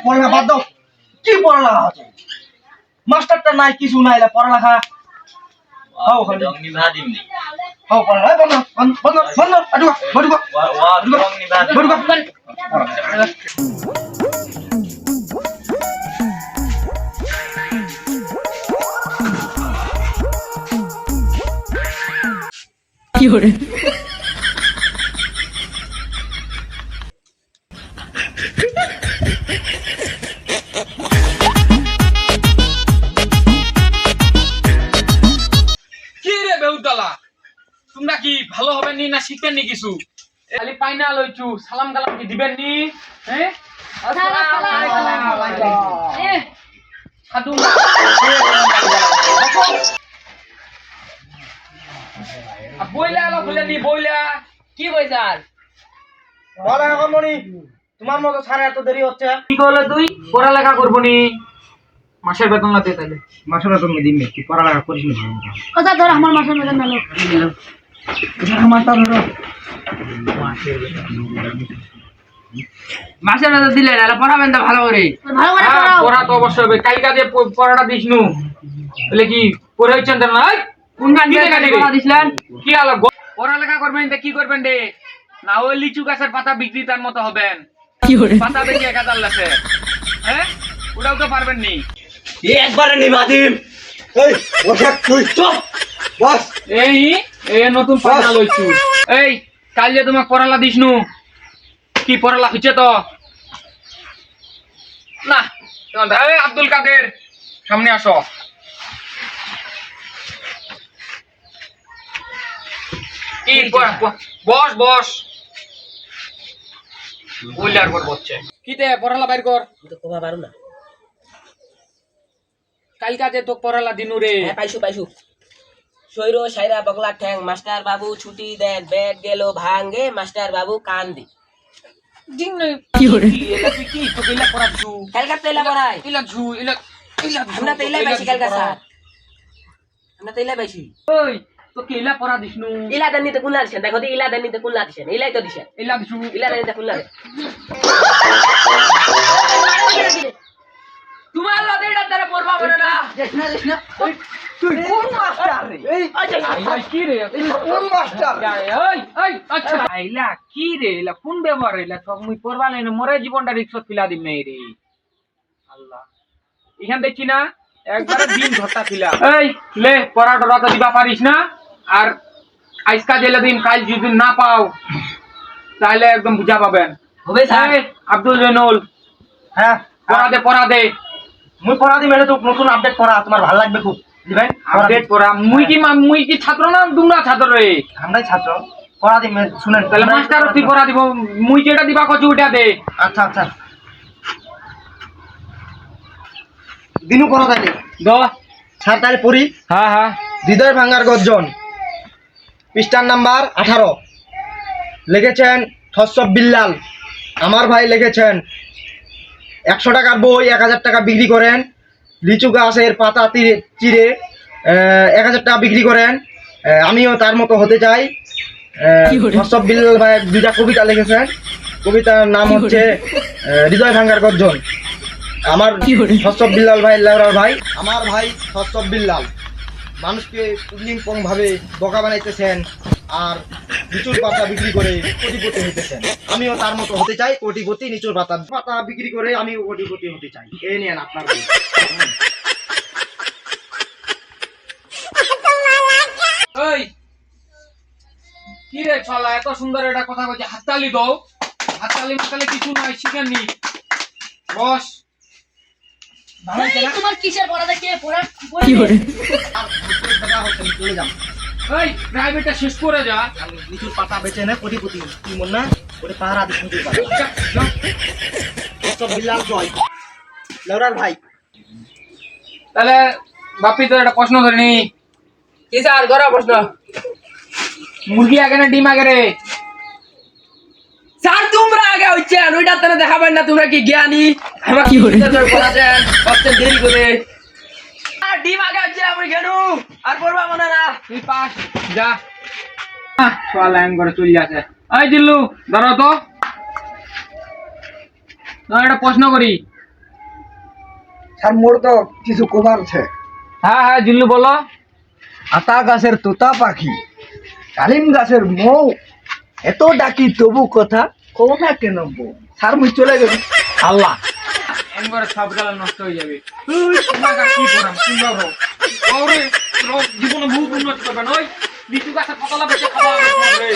পড়ালেখা বাদ দাও। কি পড়ালেখা আছে? মাস্টারটা নাই, কিছু নাই, পড়ালেখা হাও খালি হাও পড়ালেখা বন্ধ বন্ধ বন্ধ আডুয়া বড়ুয়া বড়ুয়া কি করে তোমরা কি ভালো হবে নি না শিখেন নি কিছু? খালি পাইনা লইছু, সালাম কালাম কি দিবেন নি? হ্যাঁ আসসালামু আলাইকুম। সাধু বইলা আলো বলে নি বইলা কি কইছার? পড়ালেখা করবো নি, তোমার মতো সারা এত দেরি হচ্ছে। কি করলে তুই? পড়ালেখা করবো নি, মাসের বেতন লাগে তাইলে মাসের বেতন দিবি, কি পড়ালেখা করিস না? কথা ধর আমার মাসের বেতন নাও মাথা ধরো। মাসের বেতন দিলে না পড়াবেন না ভালো করে। ভালো করে পড়াও। পড়া তো অবশ্যই হবে। কালকা যে পড়াটা দিসনু বলে কি পড়ে হচ্ছেন না? কোন গান পড়া দিছিলেন? কি আলো পড়ালেখা করবেন তা কি করবেন রে? না ওই লিচু গাছের পাতা বিক্রেতার মতো হবেন। কি করে পাতা বেশি 1000 লাখে। হ্যাঁ ওটাও তো পারবেন নি। একবারে নিবাদিম। এই বসে তুই চুপ বস। এই নতুন পাতা লইছু। এই কাল যে তোমাকে পড়ালা দিসনু কি পড়ালা হচ্ছে তো না? এই আব্দুল কাদের সামনে আসো। কি বস বস বললে আর বসছে কি তে পড়ালা বাইর কর। তো কমা পারো না। কালকা যে তো পড়ালা দিনু রে। হ্যাঁ পাইছু সৈরো সাইরা বগলা ঠ্যাং মাস্টার বাবু ছুটি দেন ব্যাগ গেল ভাঙ্গে মাস্টার বাবু কান্দি দিন নাই কি করে এলা তুই কি তো কইলা পড়াছু কালকা তেলা পড়াই ইলা ঝু ইলা ইলা আমরা তেলা পাইছি কালকা স্যার আমরা তেলা পাইছি ওই তো কেলা পড়া দিসনু ইলা দানিতে কুলা দিছেন দেখো ইলা দানিতে কুলা দিছেন ইলাই তো দিছেন ইলা ঝু ইলা দানিতে কুলা তোমার লাদেটা তারা পড়বা বলে না দেখনা তুই কোন মাস্টার রে? এই আইলা কি রে কোন মাস্টার? এই আচ্ছা আইলা কি রে এলা কোন ব্যবহার এলা সব মুই পড়বা লাইনে মরে জীবনটা রিক্সত পিলা দিম নাই রে আল্লাহ এখান দেখছি না একবারে দিন ঘটা ছিলা এই লে পড়া ডরা তো দিবা পারিস না আর আজকা জেলা দিন কাল যদি না পাও তাহলে একদম বুঝা পাবেন হবে স্যার আব্দুল জৈনুল হ্যাঁ পড়া দে মুই পড়া দিই মেলে তো নতুন আপডেট করা তোমার ভালো লাগবে খুব দিবেন আপডেট পড়া মুই কি ছাত্র না তোমরা ছাত্র রে আমরাই ছাত্র পড়া দিই শুনেন তাহলে মাস্টার তুই পড়া দিব মুই যেটা দিবা কচু ওটা দে আচ্ছা আচ্ছা দিনু পড়া তাইলে দ স্যার তাহলে পড়ি হ্যাঁ হ্যাঁ হৃদয় ভাঙ্গার গর্জন পৃষ্ঠার নাম্বার 18 লিখেছেন থসব বিল্লাল আমার ভাই লিখেছেন 100 টাকার বই 1000 টাকা বিক্রি করেন লিচু গাছের পাতা চিরে 1000 টাকা বিক্রি করেন আমিও তার মতো হতে চাই থসব বিল্লাল ভাই দুইটা কবিতা লিখেছেন কবিতার নাম হচ্ছে হৃদয় ভাঙ্গার গর্জন আমার থসব বিল্লাল ভাই লাউরার ভাই আমার ভাই থসব বিল্লাল মানুষকে পুলিংপং ভাবে বোকা বানাইতেছেন আর লিচুর পাতা বিক্রি করে কোটিপতি হইতেছেন আমিও তার মতো হতে চাই কোটিপতি লিচুর পাতা বিক্রি করে আমিও কোটিপতি হতে চাই এই নেন আপনার বই। ওই কি রে ছলা এত সুন্দর এটা কথা কইছে হাততালি দাও হাততালি মাতালি কিছু নাই শিখেননি বস ভালো এই চলা তোমার কিসের পড়া দেখে পড়া কি করে টাকা হচ্ছে চলে যান এই প্রাইভেটটা শেষ করে যা লিচুর পাতা বেচে না কোটিপতি কি মন না ওরে পাহারা দিচ্ছেন থসব বিল্লাল জয় লাউরার ভাই তাহলে বাপি তো একটা প্রশ্ন ধরিনি কি স্যার ধরা প্রশ্ন মুরগি আগে না ডিম আগে রে স্যার তোমরা আগে হচ্ছে ওইটা তো দেখাবেন না তোমরা কি জ্ঞানী আমার কি করে? পড়াছেন সবচেয়ে দেরি করে আর ডিম আগে হচ্ছে আমি কেন আর পড়বা মনে না তুই পাস যা সোয়া লাইন করে চলে যাচ্ছে এই দিল্লু ধরো তো তোমার একটা প্রশ্ন করি। স্যার মোর তো কিছু কবার আছে। হ্যাঁ হ্যাঁ জিল্লু বলো। আতা গাছের তোতা পাখি, কালিম গাছের মৌ, এত ডাকি তবু কথা কও না কেন বউ। স্যার মুই চলে গেল। আল্লাহ একবারে সব গেল নষ্ট হয়ে যাবে। তোমাকে আর কি করাম, তুমি যাও। ওরে জীবনে বহুত উন্নতি করবেন। ওই লিচু গাছের পাতলা বেঁচে খাওয়া হবে তোমার রে।